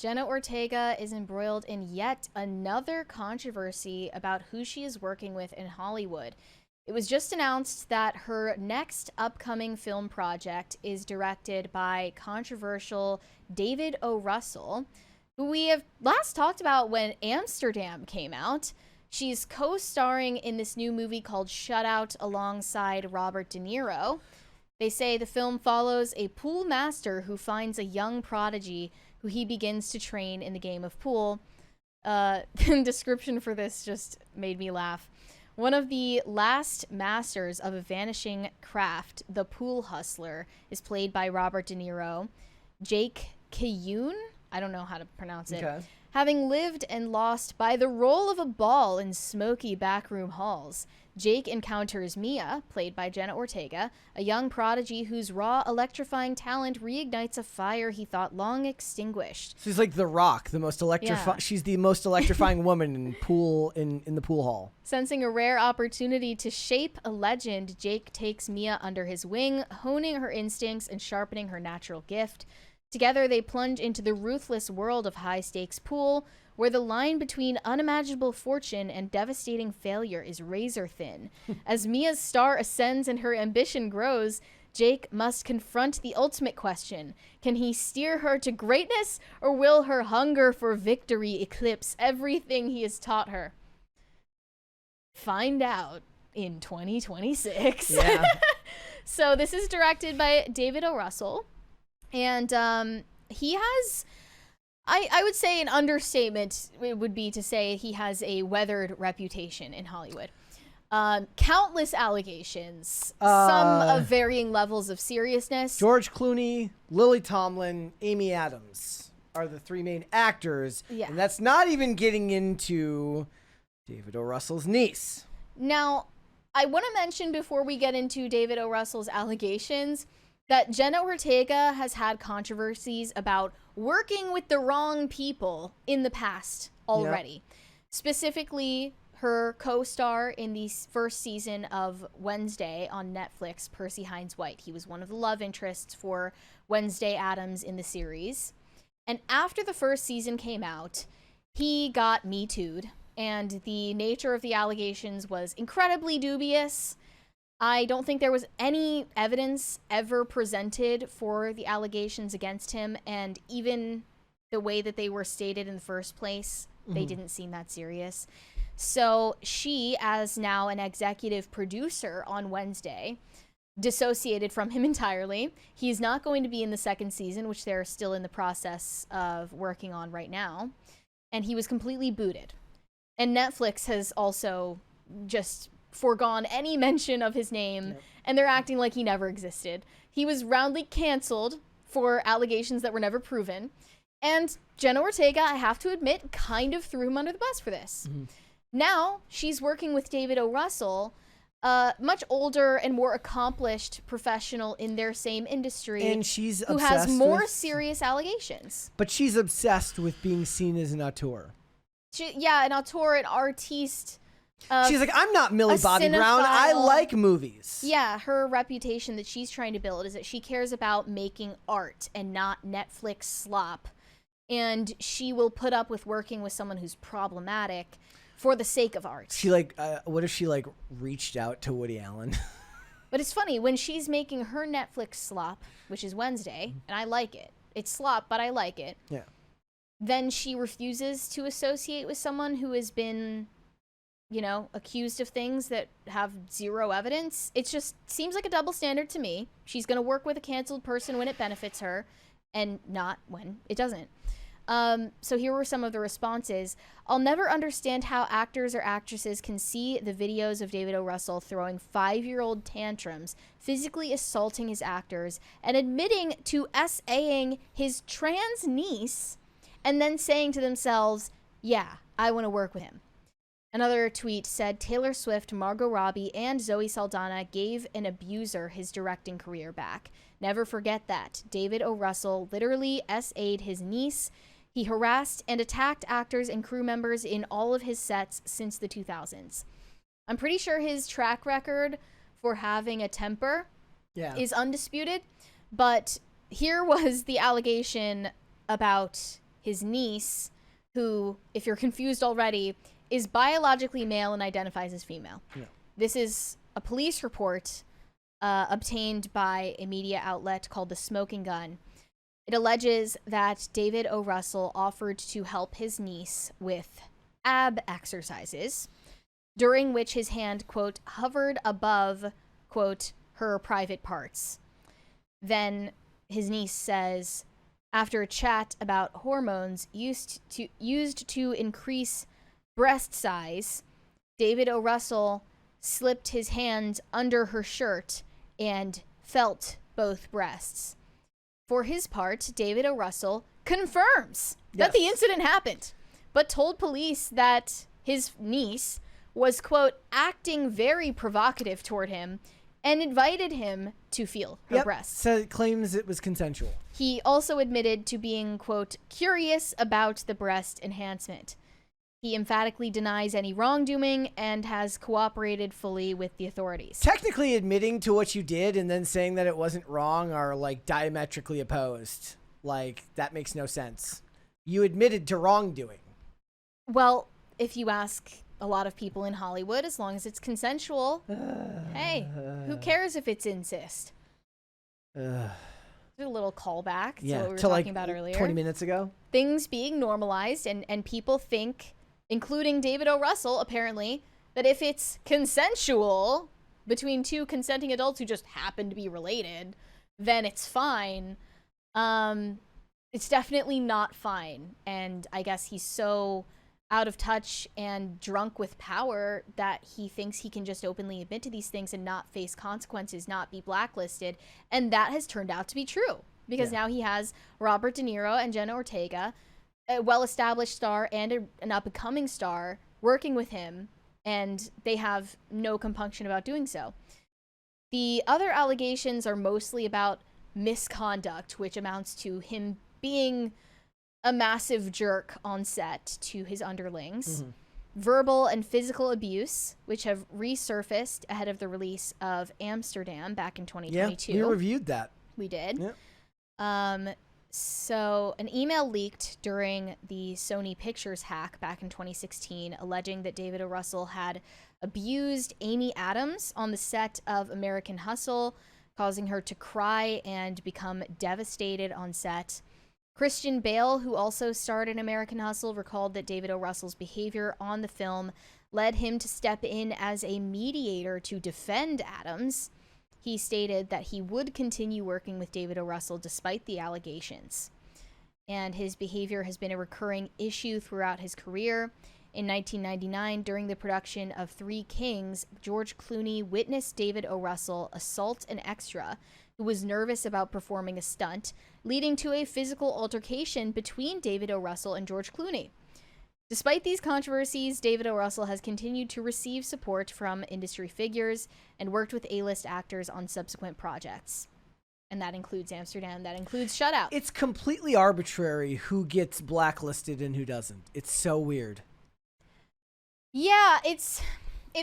Jenna Ortega is embroiled in yet another controversy about who she is working with in Hollywood. It was just announced that her next upcoming film project is directed by controversial David O. Russell, who we have last talked about when Amsterdam came out. She's co-starring in this new movie called Shutout alongside Robert De Niro. They say the film follows a pool master who finds a young prodigy who he begins to train in the game of pool. The description for this just made me laugh. One of the last masters of a vanishing craft, the pool hustler, is played by Robert De Niro. Jake Kiyun? I don't know how to pronounce it. Okay. Having lived and lost by the roll of a ball in smoky backroom halls, Jake encounters Mia, played by Jenna Ortega, a young prodigy whose raw, electrifying talent reignites a fire he thought long extinguished. She's like The Rock, the most She's the most electrifying woman in the pool hall. Sensing a rare opportunity to shape a legend, Jake takes Mia under his wing, honing her instincts and sharpening her natural gift. Together, they plunge into the ruthless world of high-stakes pool, where the line between unimaginable fortune and devastating failure is razor-thin. As Mia's star ascends and her ambition grows, Jake must confront the ultimate question. Can he steer her to greatness, or will her hunger for victory eclipse everything he has taught her? Find out in 2026. Yeah. So this is directed by David O. Russell. And he has, I would say an understatement would be to say he has a weathered reputation in Hollywood. Countless allegations, some of varying levels of seriousness. George Clooney, Lily Tomlin, Amy Adams are the three main actors. Yeah. And that's not even getting into David O. Russell's niece. Now, I want to mention before we get into David O. Russell's allegations that Jenna Ortega has had controversies about working with the wrong people in the past already. Yep. Specifically, her co-star in the first season of Wednesday on Netflix, Percy Hines White. He was one of the love interests for Wednesday Addams in the series. And after the first season came out, he got Me Too'd, and the nature of the allegations was incredibly dubious. I don't think there was any evidence ever presented for the allegations against him, and even the way that they were stated in the first place, they didn't seem that serious. So she, as now an executive producer on Wednesday, dissociated from him entirely. He's not going to be in the second season, which they're still in the process of working on right now, and he was completely booted. And Netflix has also just foregone any mention of his name, and they're acting like he never existed. He was roundly canceled for allegations that were never proven, and Jenna Ortega, I have to admit, kind of threw him under the bus for this. Now she's working with David O. Russell, much older and more accomplished professional in their same industry, and she's who has more serious allegations. But she's obsessed with being seen as an auteur. An auteur, an artiste. She's like, I'm not Millie Bobby Brown. I like movies. Yeah, her reputation that she's trying to build is that she cares about making art and not Netflix slop. And she will put up with working with someone who's problematic for the sake of art. She what if she reached out to Woody Allen? But it's funny, when she's making her Netflix slop, which is Wednesday, and I like it. It's slop, but I like it. Yeah. Then she refuses to associate with someone who has been, accused of things that have zero evidence. It just seems like a double standard to me. She's going to work with a canceled person when it benefits her and not when it doesn't. So here were some of the responses. I'll never understand how actors or actresses can see the videos of David O. Russell throwing 5-year-old tantrums, physically assaulting his actors, and admitting to SAing his trans niece, and then saying to themselves, yeah, I want to work with him. Another tweet said, Taylor Swift, Margot Robbie, and Zoe Saldana gave an abuser his directing career back. Never forget that. David O. Russell literally SA'd his niece. He harassed and attacked actors and crew members in all of his sets since the 2000s. I'm pretty sure his track record for having a temper is undisputed, but here was the allegation about his niece, who, if you're confused already, is biologically male and identifies as female. Yeah. This is a police report obtained by a media outlet called The Smoking Gun. It alleges that David O. Russell offered to help his niece with ab exercises, during which his hand, quote, hovered above, quote, her private parts. Then his niece says, after a chat about hormones used to increase breast size, David O. Russell slipped his hand under her shirt and felt both breasts. For his part, David O. Russell confirms that the incident happened, but told police that his niece was, quote, acting very provocative toward him and invited him to feel her breasts. So it claims it was consensual. He also admitted to being, quote, curious about the breast enhancement. He emphatically denies any wrongdoing and has cooperated fully with the authorities. Technically admitting to what you did and then saying that it wasn't wrong are like diametrically opposed. Like, that makes no sense. You admitted to wrongdoing. Well, if you ask a lot of people in Hollywood, as long as it's consensual, hey, who cares if it's incest? A little callback to what we were talking about earlier. 20 minutes ago. Things being normalized, and people think, including David O. Russell, apparently, that if it's consensual between two consenting adults who just happen to be related, then it's fine. It's definitely not fine. And I guess he's so out of touch and drunk with power that he thinks he can just openly admit to these things and not face consequences, not be blacklisted. And that has turned out to be true, because now he has Robert De Niro and Jenna Ortega, a well-established star and an up-and-coming star, working with him, and they have no compunction about doing so. The other allegations are mostly about misconduct, which amounts to him being a massive jerk on set to his underlings, verbal and physical abuse, which have resurfaced ahead of the release of Amsterdam back in 2022. Yeah, we reviewed that. We did. Yeah. So an email leaked during the Sony Pictures hack back in 2016, alleging that David O. Russell had abused Amy Adams on the set of American Hustle, causing her to cry and become devastated on set. Christian Bale, who also starred in American Hustle, recalled that David O. Russell's behavior on the film led him to step in as a mediator to defend Adams. He stated that he would continue working with David O. Russell despite the allegations. And his behavior has been a recurring issue throughout his career. In 1999, during the production of Three Kings, George Clooney witnessed David O. Russell assault an extra who was nervous about performing a stunt, leading to a physical altercation between David O. Russell and George Clooney. Despite these controversies, David O. Russell has continued to receive support from industry figures and worked with A-list actors on subsequent projects. And that includes Amsterdam, that includes Shutout. It's completely arbitrary who gets blacklisted and who doesn't. It's so weird. Yeah, it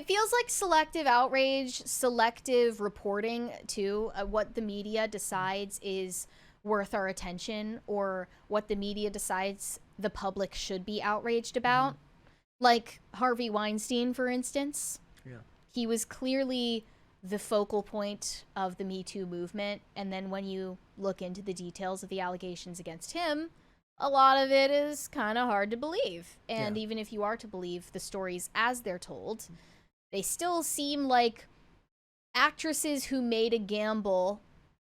feels like selective outrage, selective reporting too. What the media decides is worth our attention, or what the media decides the public should be outraged about. Like Harvey Weinstein, for instance. Yeah. He was clearly the focal point of the Me Too movement, and then when you look into the details of the allegations against him, a lot of it is kind of hard to believe. And even if you are to believe the stories as they're told, they still seem like actresses who made a gamble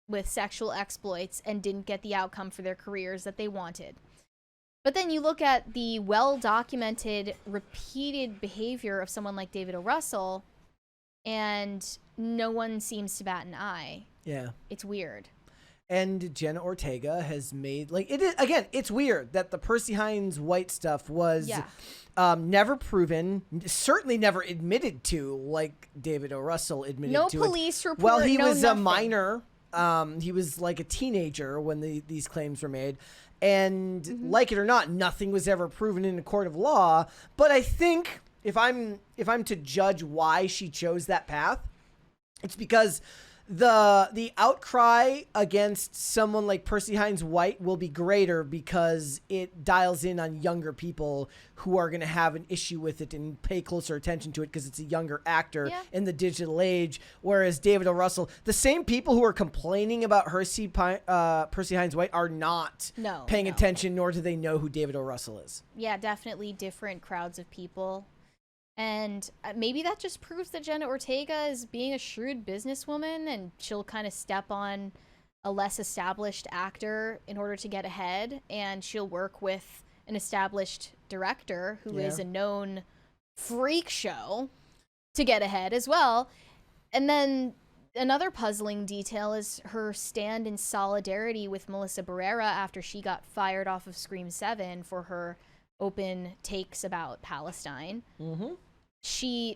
with sexual exploits and didn't get the outcome for their careers that they wanted. But then you look at the well-documented, repeated behavior of someone like David O. Russell, and no one seems to bat an eye. Yeah. It's weird. And Jenna Ortega has made, like, it is, again, it's weird that the Percy Hines White stuff was never proven, certainly never admitted to, like David O. Russell admitted to. No police report. Well, he was nothing. a minor. He was like a teenager when these claims were made. And like it or not, nothing was ever proven in a court of law. But I think if I'm to judge why she chose that path, it's because the outcry against someone like Percy Hines White will be greater because it dials in on younger people who are going to have an issue with it and pay closer attention to it because it's a younger actor in the digital age. Whereas David O. Russell, the same people who are complaining about Percy Hines White are not paying attention, nor do they know who David O. Russell is. Yeah, definitely different crowds of people. And maybe that just proves that Jenna Ortega is being a shrewd businesswoman, and she'll kind of step on a less established actor in order to get ahead, and she'll work with an established director who is a known freak show to get ahead as well. And then another puzzling detail is her stand in solidarity with Melissa Barrera after she got fired off of Scream 7 for her open takes about Palestine.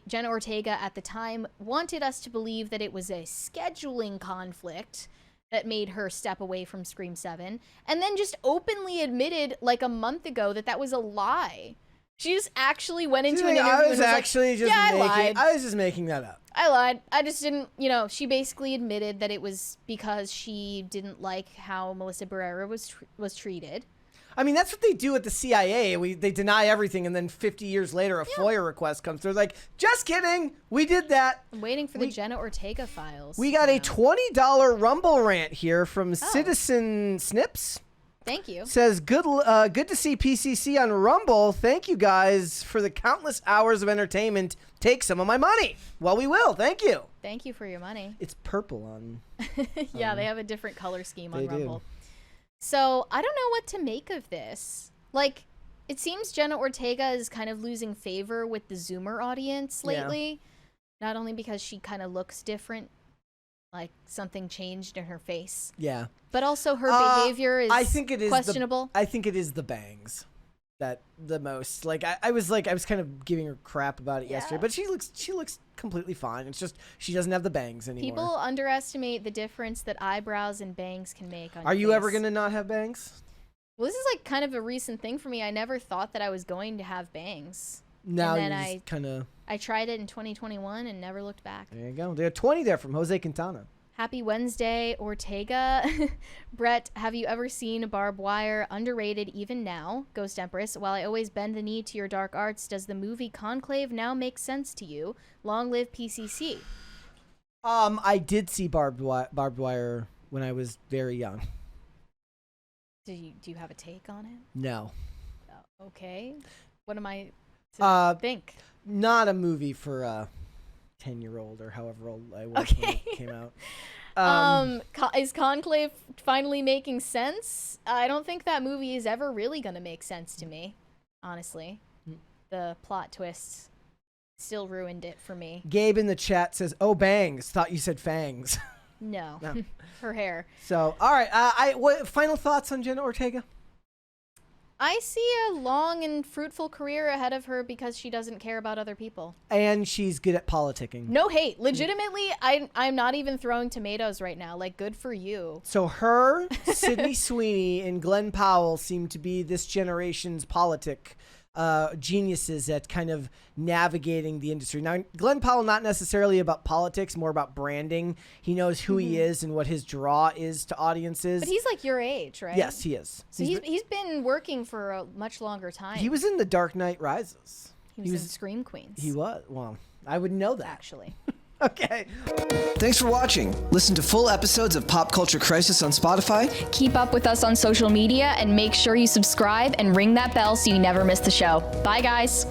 Jenna Ortega at the time wanted us to believe that it was a scheduling conflict that made her step away from Scream 7, and then just openly admitted like a month ago that that was a lie. She just actually went into an interview and was I was just making that up. I lied. I just didn't, she basically admitted that it was because she didn't like how Melissa Barrera was treated. I mean, that's what they do at the CIA. They deny everything, and then 50 years later, a FOIA request comes through. Like, just kidding. We did that. I'm waiting for the Jenna Ortega files. We got a $20 Rumble rant here from Citizen Snips. Thank you. Says, good to see PCC on Rumble. Thank you guys for the countless hours of entertainment. Take some of my money. Well, we will. Thank you. Thank you for your money. It's purple on. Yeah, they have a different color scheme on Rumble. So I don't know what to make of this. Like, it seems Jenna Ortega is kind of losing favor with the Zoomer audience lately. Not only because she kind of looks different, like something changed in her face. Yeah. But also her behavior is questionable. I think it is the bangs that the most. Like I was kind of giving her crap about it yesterday, but she looks completely fine. It's just she doesn't have the bangs anymore. People underestimate the difference that eyebrows and bangs can make on Are your you face. ever going to not have bangs? Well, this is like kind of a recent thing for me. I never thought that I was going to have bangs. Now you just kind of. I tried it in 2021 and never looked back. There you go. They got 20 there from Jose Quintana. Happy Wednesday, Ortega. Brett, have you ever seen Barbed Wire? Underrated even now. Ghost Empress, while I always bend the knee to your dark arts, does the movie Conclave now make sense to you? Long live PCC. I did see Barbed Wire when I was very young. Do you have a take on it? No. Okay. What am I to think? Not a movie for a 10-year-old or however old I was when it came out. Is Conclave finally making sense? I don't think that movie is ever really going to make sense to me, honestly. The plot twists still ruined it for me. Gabe in the chat says, "Oh, bangs. Thought you said fangs." No. Her hair. So, all right. What final thoughts on Jenna Ortega? I see a long and fruitful career ahead of her because she doesn't care about other people. And she's good at politicking. No hate. Legitimately, I'm not even throwing tomatoes right now. Like, good for you. So her, Sydney Sweeney, and Glenn Powell seem to be this generation's geniuses at kind of navigating the industry. Now, Glenn Powell, not necessarily about politics, more about branding. He knows who he is and what his draw is to audiences. But he's like your age, right? Yes, he is. So he's been working for a much longer time. He was in The Dark Knight Rises. He was in Scream Queens. He was. Well, I wouldn't know that. Actually. Okay. Thanks for watching. Listen to full episodes of Pop Culture Crisis on Spotify. Keep up with us on social media and make sure you subscribe and ring that bell so you never miss the show. Bye, guys.